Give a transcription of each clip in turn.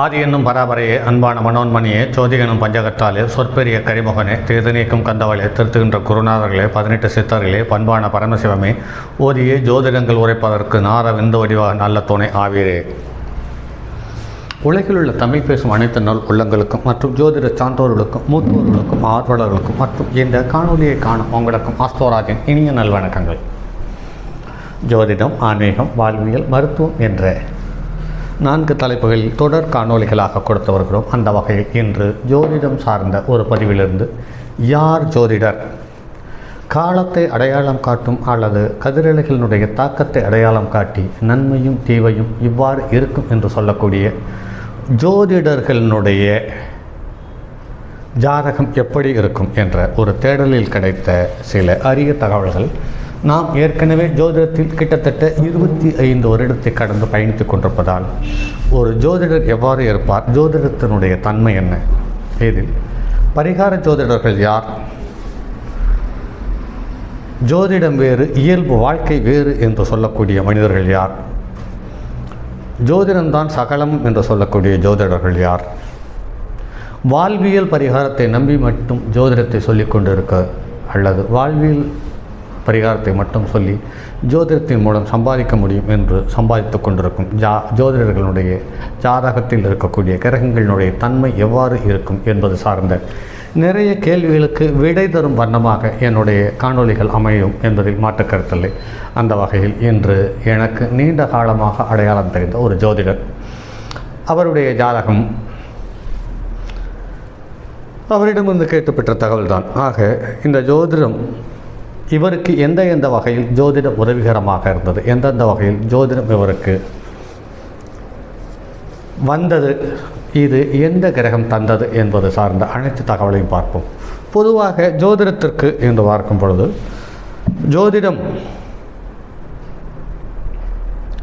ஆதி என்னும் பராபரையே அன்பான மனோன்மணியே ஜோதி எனும் பஞ்சகத்தாலே சொற்பெரிய கரிமுகனே தீது நீக்கும் கந்தவளே திருத்துகின்ற குருநாதர்களே 18 சித்தர்களே பண்பான பரமசிவமே ஓதியே ஜோதிடங்கள் உரைப்பதற்கு நார விந்து வடிவாக நல்ல துணை ஆவீரே. உலகில் உள்ள தமிழ் பேசும் அனைத்து நல் உள்ளங்களுக்கும் மற்றும் ஜோதிட சான்றோர்களுக்கும் மூத்தோர்களுக்கும் ஆர்வலர்களுக்கும் மற்றும் இந்த காணொலியை காணும் உங்களுக்கும் ஆஸ்தோராஜின் இனிய நல்வணக்கங்கள். ஜோதிடம், ஆன்மீகம், வாழ்வியல், மருத்துவம் என்ற 4 தலைப்புகளில் தொடர் காணொலிகளாக கொடுத்து வருகிறோம். அந்த வகையில் இன்று ஜோதிடம் சார்ந்த ஒரு பதிவிலிருந்து யார் ஜோதிடர், காலத்தை அடையாளம் காட்டும் அல்லது கதிரலைகளினுடைய தாக்கத்தை அடையாளம் காட்டி நன்மையும் தீவையும் இவ்வாறு இருக்கும் என்று சொல்லக்கூடிய ஜோதிடர்களினுடைய ஜாதகம் எப்படி இருக்கும் என்ற ஒரு தேடலில் கிடைத்த சில அரிய தகவல்கள். நாம் ஏற்கனவே ஜோதிடத்தில் கிட்டத்தட்ட 25 வருடத்தை கடந்து பயணித்து கொண்டிருப்பதால் ஒரு ஜோதிடர் எவ்வாறு இருப்பார், ஜோதிடத்தினுடைய தன்மை என்ன, இதில் பரிகார ஜோதிடர்கள் யார், ஜோதிடம் வேறு இயல்பு வாழ்க்கை வேறு என்று சொல்லக்கூடிய மனிதர்கள் யார், ஜோதிடம்தான் சகலம் என்று சொல்லக்கூடிய ஜோதிடர்கள் யார், வாழ்வியல் பரிகாரத்தை நம்பி மட்டும் ஜோதிடத்தை சொல்லி கொண்டிருக்க அல்லது வாழ்வியல் பரிகாரத்தை மட்டும் சொல்லி ஜோதிடத்தின் மூலம் சம்பாதிக்க முடியும் என்று சம்பாதித்து கொண்டிருக்கும் ஜோதிடர்களுடைய ஜாதகத்தில் இருக்கக்கூடிய கிரகங்களினுடைய தன்மை எவ்வாறு இருக்கும் என்பது சார்ந்த நிறைய கேள்விகளுக்கு விடை தரும் வண்ணமாக என்னுடைய காணொளிகள் அமையும் என்பதில் மாற்று கருத்தில்லை. அந்த வகையில் இன்று எனக்கு நீண்ட காலமாக அடையாளம் தெரிந்த ஒரு ஜோதிடர், அவருடைய ஜாதகம் அவரிடமிருந்து கேட்டுப்பெற்ற தகவல்தான். ஆக இந்த ஜோதிடம் இவருக்கு எந்த வகையில் ஜோதிடம் உதவிகரமாக இருந்தது, எந்தெந்த வகையில் ஜோதிடம் இவருக்கு வந்தது, இது எந்த கிரகம் தந்தது என்பது சார்ந்த அனைத்து தகவலையும் பார்ப்போம். பொதுவாக ஜோதிடத்திற்கு என்று பார்க்கும் பொழுது ஜோதிடம்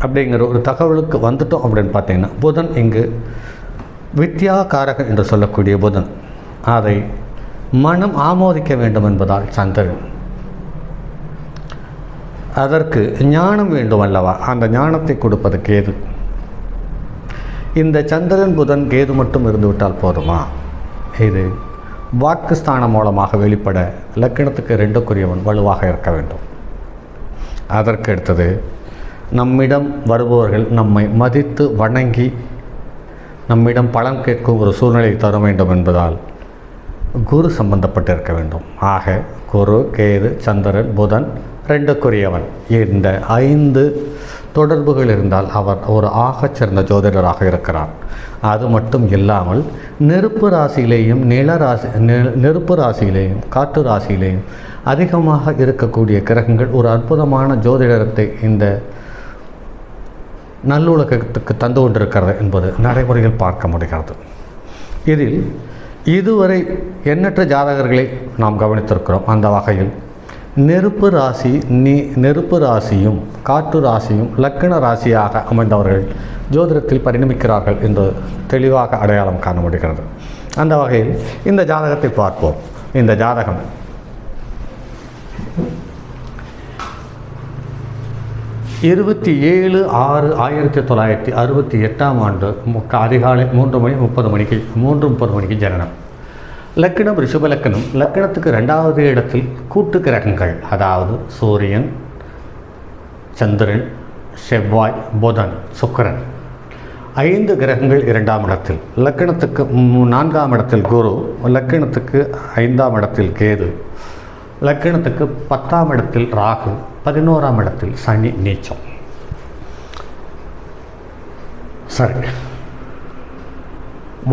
அப்படிங்கிற ஒரு தகவலுக்கு வந்துட்டோம் அப்படின்னு பார்த்தீங்கன்னா, புதன் இங்கு வித்யா காரகன் என்று சொல்லக்கூடிய புதன், அதை மனம் ஆமோதிக்க வேண்டும் என்பதால் சந்திரன், அதற்கு ஞானம் வேண்டும் அல்லவா, அந்த ஞானத்தை கொடுப்பது கேது. இந்த சந்திரன் புதன் கேது மட்டும் இருந்துவிட்டால் போதுமா? இது வாக்குஸ்தானம் மூலமாக வெளிப்பட லக்கணத்துக்கு 2க்குரியவன் வலுவாக இருக்க வேண்டும். அதற்கு அடுத்தது நம்மிடம் வருபவர்கள் நம்மை மதித்து வணங்கி நம்மிடம் பலன் கேட்கும் ஒரு சூழ்நிலை தர வேண்டும் என்பதால் குரு சம்பந்தப்பட்டிருக்க வேண்டும். ஆக குரு, கேது, சந்திரன், புதன் 2க்குரியவன், இந்த 5 தொடர்புகள் இருந்தால் அவர் ஒரு ஆகச்சிறந்த ஜோதிடராக இருக்கிறார். அது மட்டும் இல்லாமல் நெருப்பு ராசியிலேயும் நெருப்பு ராசியிலேயும் காற்று ராசியிலேயும் அதிகமாக இருக்கக்கூடிய கிரகங்கள் ஒரு அற்புதமான ஜோதிடத்தை இந்த நல்லுலகத்துக்கு தந்து கொண்டிருக்கிறது என்பது நடைமுறையில் பார்க்க முடிகிறது. இதில் இதுவரை எண்ணற்ற ஜாதகர்களை நாம் கவனித்திருக்கிறோம். அந்த வகையில் நெருப்பு ராசியும் காற்று ராசியும் லக்கண ராசியாக அமைந்தவர்கள் ஜோதிடத்தில் பரிணமிக்கிறார்கள் என்று தெளிவாக அடையாளம் காண முடிகிறது. அந்த வகையில் இந்த ஜாதகத்தை பார்ப்போம். இந்த ஜாதகம் இருபத்தி 7/6/1968 அதிகாலை 3:30 மணிக்கு ஜனனம். லக்கணம் ரிஷப லக்கணம். லக்கணத்துக்கு 2வது இடத்தில் கூட்டு கிரகங்கள், அதாவது சூரியன், சந்திரன், செவ்வாய், புதன், சுக்கிரன், 5 கிரகங்கள் 2ஆம் இடத்தில். லக்கணத்துக்கு 4ஆம் இடத்தில் குரு, லக்கணத்துக்கு 5ஆம் இடத்தில் கேது, லக்கணத்துக்கு 10ஆம் இடத்தில் ராகு, 11ஆம் இடத்தில் சனி நீச்சம். சரி,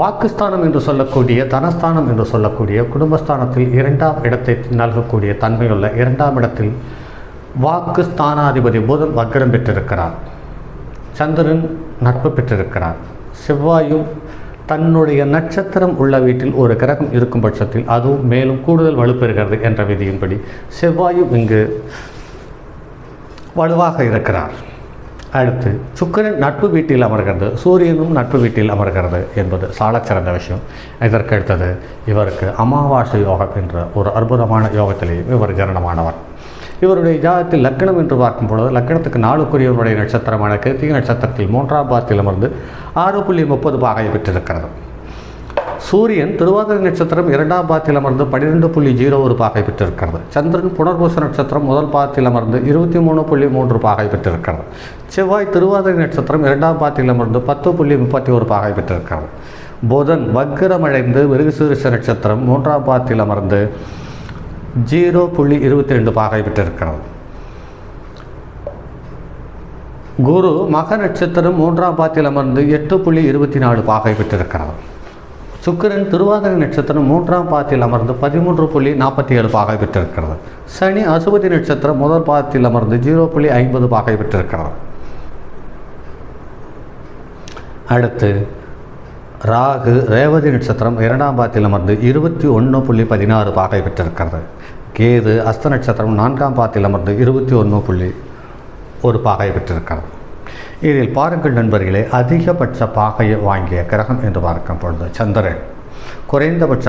வாக்குஸ்தானம் என்று சொல்லக்கூடிய, தனஸ்தானம் என்று சொல்லக்கூடிய குடும்பஸ்தானத்தில் 2ஆம் இடத்தை நல்கக்கூடிய தன்மையுள்ள 2ஆம் இடத்தில் வாக்குஸ்தானாதிபதி புதன் வக்ரம் பெற்றிருக்கிறார், சந்திரன் நட்பு பெற்றிருக்கிறார், செவ்வாயும் தன்னுடைய நட்சத்திரம் உள்ள வீட்டில் ஒரு கிரகம் இருக்கும் பட்சத்தில் அதுவும் மேலும் கூடுதல் வலுப்பெறுகிறது என்ற விதியின்படி செவ்வாயும் இங்கு வலுவாக இருக்கிறார். அடுத்து சுக்கிரன் நட்பு வீட்டில் அமர்கிறது, சூரியனும் நட்பு வீட்டில் அமர்கிறது என்பது சாலச்சிறந்த விஷயம். இதற்கு அடுத்தது இவருக்கு அமாவாசை யோகம் என்ற ஒரு அற்புதமான யோகத்திலேயும் இவர் ஜனனமானவர். இவருடைய ஜாதகத்தில் லக்னம் என்று பார்க்கும் பொழுது லக்னத்துக்கு 4க்குரியவருடைய நட்சத்திரமான கிருத்திகை நட்சத்திரத்தில் 3ஆம் பாதத்தில் அமர்ந்து 6.30 பாகை பெற்றிருக்கிறது. சூரியன் திருவாதிரை நட்சத்திரம் 2ஆம் பாதத்தில் அமர்ந்து 12.01 பாகை பெற்றிருக்கிறது. சந்திரன் புனர்பூச நட்சத்திரம் 1 பாதத்தில் அமர்ந்து 23.3 பாகை பெற்றிருக்கிறது. செவ்வாய் திருவாதிரை நட்சத்திரம் 2ஆம் பாதத்தில் அமர்ந்து 10.31 பாகை பெற்றிருக்கிறது. புதன் வக்கிரமடைந்து மிருகசீரிஷ நட்சத்திரம் 3ஆம் பாதத்தில் அமர்ந்து 0.22 பாகை பெற்றிருக்கிறது. குரு மக நட்சத்திரம் 3ஆம் பாதத்தில் அமர்ந்து 8.24 பாகை பெற்றிருக்கிறது. சுக்கிரன் திருவாதிரை நட்சத்திரம் 3ஆம் பாதத்தில் அமர்ந்து 13.47 பாகை பெற்றிருக்கிறது. சனி அசுபதி நட்சத்திரம் 1 பாதத்தில் அமர்ந்து 0.50 பாகை பெற்றிருக்கிறது. அடுத்து ராகு ரேவதி நட்சத்திரம் 2ஆம் பாதத்தில் அமர்ந்து 21.16 பாகை பெற்றிருக்கிறது. கேது அஸ்த நட்சத்திரம் 4ஆம் பாதத்தில் அமர்ந்து 21.1 பாகை பெற்றிருக்கிறது. இதில் பாருங்கள் நண்பர்களே, அதிகபட்ச பாகையை வாங்கிய கிரகம் என்று பார்க்கும் பொழுது சந்திரன், குறைந்தபட்ச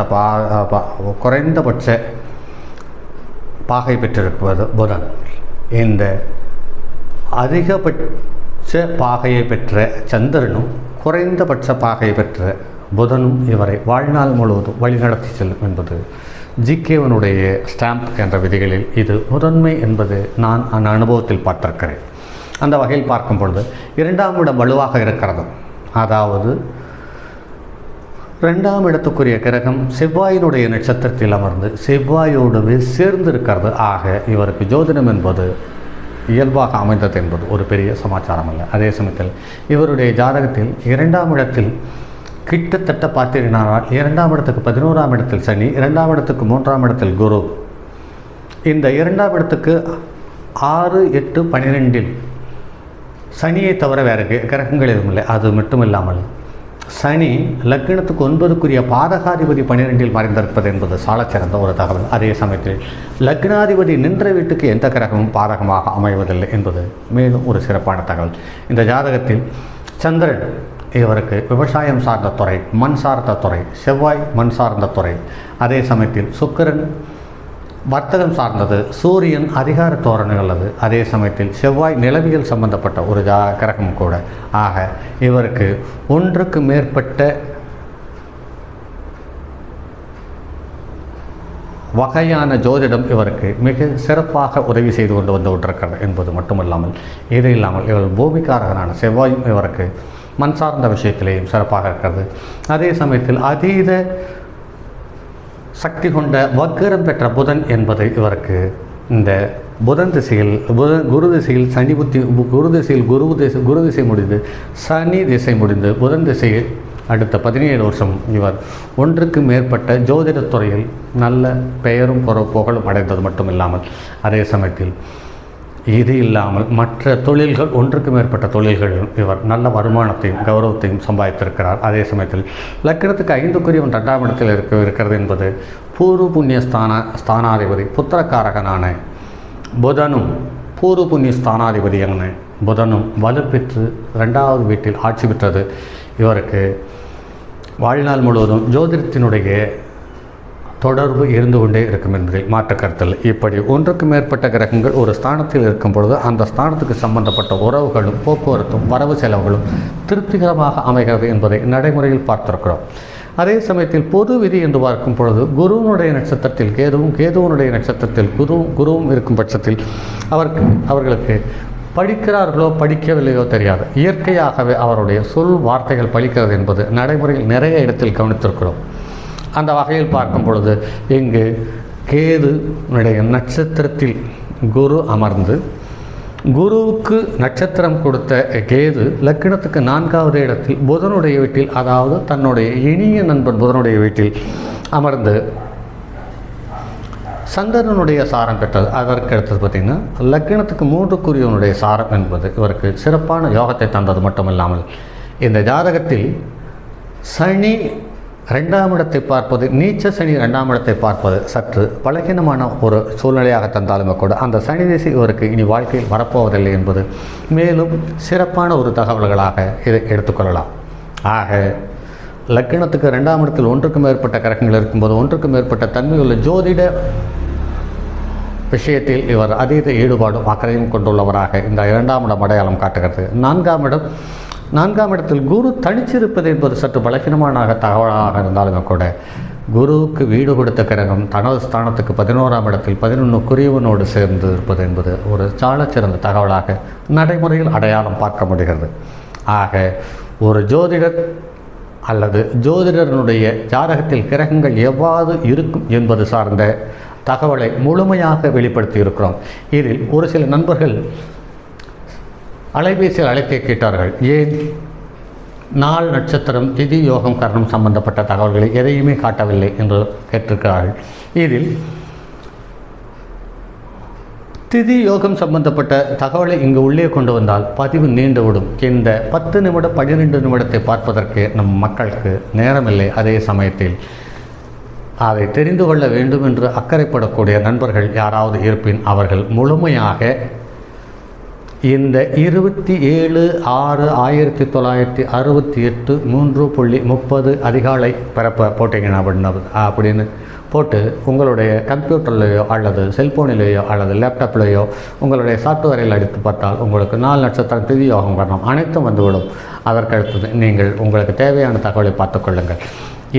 பாகை பெற்றிருப்பது புதன். இந்த அதிகபட்ச பாகையை பெற்ற சந்திரனும் குறைந்தபட்ச பாகையை பெற்ற புதனும் இவரை வாழ்நாள் முழுவதும் வழிநடத்தி செல்லும் என்பது ஜிகேவனுடைய ஸ்டாம்ப் என்ற விதிகளில் இது முதன்மை என்பது நான் அந்த அனுபவத்தில் பார்த்திருக்கிறேன். அந்த வகையில் பார்க்கும் பொழுது 2ஆம் இடம் வலுவாக இருக்கிறது. அதாவது 2ஆம் இடத்துக்குரிய கிரகம் செவ்வாயினுடைய நட்சத்திரத்தில் அமர்ந்து செவ்வாயோடு சேர்ந்து இருக்கிறது. ஆக இவருக்கு ஜோதிடம் என்பது இயல்பாக அமைந்தது என்பது ஒரு பெரிய சமாச்சாரம் அல்ல. அதே சமயத்தில் இவருடைய ஜாதகத்தில் 2ஆம் இடத்தில் கிட்டத்தட்ட பார்த்தீர்களானால் 2ஆம் இடத்துக்கு 11ஆம் இடத்தில் சனி, 2ஆம் இடத்துக்கு 3ஆம் இடத்தில் குரு, இந்த 2ஆம் இடத்துக்கு 6, 8, 12 சனியை தவிர வேறு கிரகங்கள் எதுவும் இல்லை. அது மட்டும் இல்லாமல் சனி லக்னத்துக்கு 9க்குரிய பாதகாதிபதி 12இல் மறைந்திருப்பது என்பது சாலச்சிறந்த ஒரு தகவல். அதே சமயத்தில் லக்னாதிபதி நின்ற வீட்டுக்கு எந்த கிரகமும் பாதகமாக அமைவதில்லை என்பது மேலும் ஒரு சிறப்பான தகவல். இந்த ஜாதகத்தில் சந்திரன் இவருக்கு விவசாயம் சார்ந்த துறை, மண் சார்ந்த துறை, செவ்வாய் மண் சார்ந்த துறை, அதே சமயத்தில் சுக்கிரன் வர்த்தகம் சார்ந்தது, சூரியன் அதிகார தோரணை உள்ளது, அதே சமயத்தில் செவ்வாய் நிலவியல் சம்பந்தப்பட்ட ஒரு கிரகம் கூட. ஆக இவருக்கு ஒன்றுக்கு மேற்பட்ட வகையான ஜோதிடம் இவருக்கு மிக சிறப்பாக உதவி செய்து கொண்டு வந்து கொண்டிருக்கிறது என்பது மட்டுமல்லாமல், இது இல்லாமல் இவர் பூமிக்காரகனான செவ்வாயும் இவருக்கு மண் சார்ந்த விஷயத்திலேயும் சிறப்பாக இருக்கிறது. அதே சமயத்தில் அதீத சக்தி கொண்ட வக்கிரம் பெற்ற புதன் என்பது இவருக்கு இந்த புதன் திசையில் குரு திசையில் சனி புத்தி, குரு திசையில் குரு திசை முடிந்து சனி திசை முடிந்து புதன் திசையில் அடுத்த 17 வருஷம் இவர் ஒன்றுக்கு மேற்பட்ட ஜோதிடத்துறையில் நல்ல பெயரும் புகழும் அடைந்தது மட்டும் இல்லாமல், அதே சமயத்தில் இது இல்லாமல் மற்ற தொழில்கள், ஒன்றுக்கு மேற்பட்ட தொழில்களில் இவர் நல்ல வருமானத்தையும் கௌரவத்தையும் சம்பாதித்திருக்கிறார். அதே சமயத்தில் லக்னத்துக்கு 5க்குரியவன் 2ஆம் இடத்தில் இருக்கிறது என்பது பூர்வ புண்ணிய ஸ்தானாதிபதி புத்திரக்காரகனான புதனும், பூர்வ புண்ணிய ஸ்தானாதிபதியான புதனும் வலுப்பெற்று 2வது வீட்டில் ஆட்சி பெற்றது இவருக்கு வாழ்நாள் முழுவதும் ஜோதிடத்தினுடைய தொடர்பு இருந்து கொண்டே இருக்கும் என்பதில் மாற்று கருத்தில். இப்படி ஒன்றுக்கு மேற்பட்ட கிரகங்கள் ஒரு ஸ்தானத்தில் இருக்கும் பொழுது அந்த ஸ்தானத்துக்கு சம்பந்தப்பட்ட உறவுகளும் போக்குவரத்தும் வரவு செலவுகளும் திருப்திகரமாக அமைகிறது என்பதை நடைமுறையில் பார்த்திருக்கிறோம். அதே சமயத்தில் பொது விதி என்று பார்க்கும் பொழுது குருவினுடைய நட்சத்திரத்தில் கேதுவும், கேதுவனுடைய நட்சத்திரத்தில் குருவும் இருக்கும் பட்சத்தில் அவர்களுக்கு படிக்கிறார்களோ படிக்கவில்லையோ தெரியாது, இயற்கையாகவே அவருடைய சொல் வார்த்தைகள் பலிக்கிறது என்பது நடைமுறையில் நிறைய இடத்தில் கவனித்திருக்கிறோம். அந்த வகையில் பார்க்கும் பொழுது இங்கு கேதுனுடைய நட்சத்திரத்தில் குரு அமர்ந்து, குருவுக்கு நட்சத்திரம் கொடுத்த கேது லக்னத்துக்கு 4வது இடத்தில் புதனுடைய வீட்டில், அதாவது தன்னுடைய இனிய நண்பன் புதனுடைய வீட்டில் அமர்ந்து சந்திரனுடைய சாரம் பெற்றது. அதற்கு அடுத்தது பார்த்திங்கன்னா லக்னத்துக்கு 3க்குரியவனுடைய சாரம் என்பது இவருக்கு சிறப்பான யோகத்தை தந்தது மட்டுமில்லாமல், இந்த ஜாதகத்தில் சனி 2ஆம் இடத்தை பார்ப்பது, நீச்ச சனி 2ஆம் இடத்தை பார்ப்பது சற்று பலகீனமான ஒரு சூழ்நிலையாக தந்தாலுமே கூட அந்த சனி திசை இவருக்கு இனி வாழ்க்கையில் வரப்போவதில்லை என்பது மேலும் சிறப்பான ஒரு தகவல்களாக இதை எடுத்துக்கொள்ளலாம். ஆக லக்னத்துக்கு 2ஆம் இடத்தில் ஒன்றுக்கு மேற்பட்ட கிரகங்கள் இருக்கும்போது ஒன்றுக்கு மேற்பட்ட தன்மையுள்ள ஜோதிட விஷயத்தில் இவர் அதீத ஈடுபாடும் அக்கறையும் கொண்டுள்ளவராக இந்த 2ஆம் இடம் அடையாளம் காட்டுகிறது. 4ஆம் இடத்தில் குரு தனிச்சிருப்பது என்பது சற்று பலகீனமான தகவலாக இருந்தாலும் கூட குருவுக்கு வீடு கொடுத்த கிரகம் தனது ஸ்தானத்துக்கு 11ஆம் இடத்தில் 11 குறியவனோடு சேர்ந்து இருப்பது என்பது ஒரு சாலச்சிறந்த தகவலாக நடைமுறையில் அடையாளம் பார்க்க முடிகிறது. ஆக ஒரு ஜோதிடர் அல்லது ஜோதிடர்களுடைய ஜாதகத்தில் கிரகங்கள் எவ்வாறு இருக்கும் என்பது சார்ந்த தகவலை முழுமையாக வெளிப்படுத்தி இருக்கிறோம். இதில் ஒரு சில நண்பர்கள் அலைபேசியில் அழைத்தே கேட்டார்கள், ஏன் நாள், நட்சத்திரம், திதி, யோகம், கரணம் சம்பந்தப்பட்ட தகவல்களை எதையுமே காட்டவில்லை என்று கேட்டிருக்கிறார்கள். இதில் திதி யோகம் சம்பந்தப்பட்ட தகவலை இங்கு உள்ளே கொண்டு வந்தால் பதிவு நீண்டுவிடும். இந்த 10 நிமிடம் 12 நிமிடத்தை பார்ப்பதற்கு நம் மக்களுக்கு நேரமில்லை. அதே சமயத்தில் அதை தெரிந்து கொள்ள வேண்டும் என்று அக்கறைப்படக்கூடிய நண்பர்கள் யாராவது இருப்பின் அவர்கள் முழுமையாக இந்த 27/6/1968 3:30 அதிகாலை பிறப்ப போட்டிங்கன்னா அப்படின்னு போட்டு உங்களுடைய கம்ப்யூட்டர்லேயோ அல்லது செல்ஃபோனிலேயோ அல்லது லேப்டாப்லேயோ உங்களுடைய சாஃப்ட்வேரில் அடித்து பார்த்தால் உங்களுக்கு 4 நட்சத்திரம், திதி, யோகம், கரணம் அனைத்தும் வந்துவிடும். அதற்கடுத்தது நீங்கள் உங்களுக்கு தேவையான தகவலை பார்த்துக்கொள்ளுங்கள்.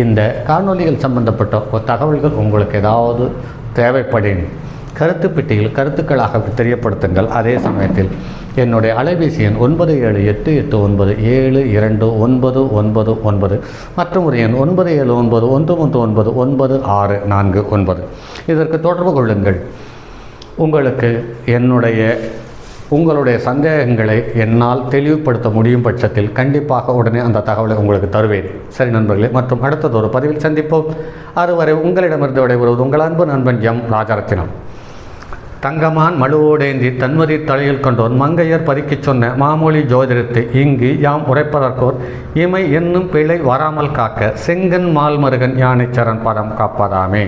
இந்த காணொலிகள் சம்பந்தப்பட்ட தகவல்கள் உங்களுக்கு ஏதாவது தேவைப்படின் கருத்து பெட்டியில் கருத்துக்களாக தெரியப்படுத்துங்கள். அதே சமயத்தில் என்னுடைய அலைபேசி எண் 9788972999 மற்றும் ஒரு எண் 9791399649. இதற்கு தொடர்பு கொள்ளுங்கள். உங்களுக்கு உங்களுடைய சந்தேகங்களை என்னால் தெளிவுபடுத்த முடியும் பட்சத்தில் கண்டிப்பாக உடனே அந்த தகவலை உங்களுக்கு தருவேன். சரி நண்பர்களே, மற்றும் அடுத்தது ஒரு பதிவில் சந்திப்போம். அதுவரை உங்களிடமிருந்து விடைபெறுவது உங்கள் அன்பு நண்பன் எம் ராஜரத்தினம். தங்கமான் மழுவோடேந்தி தன்மதி தலையில் கொண்டோர் மங்கையர் பறிக்கச் சொன்ன மாமொழி ஜோதிடத்தை இங்கு யாம் உரைப்பதற்கோர் இமை என்னும் பிழை வராமல் காக்க செங்கன் மால்மருகன் யானைச்சரன் பதம் காப்பதாமே.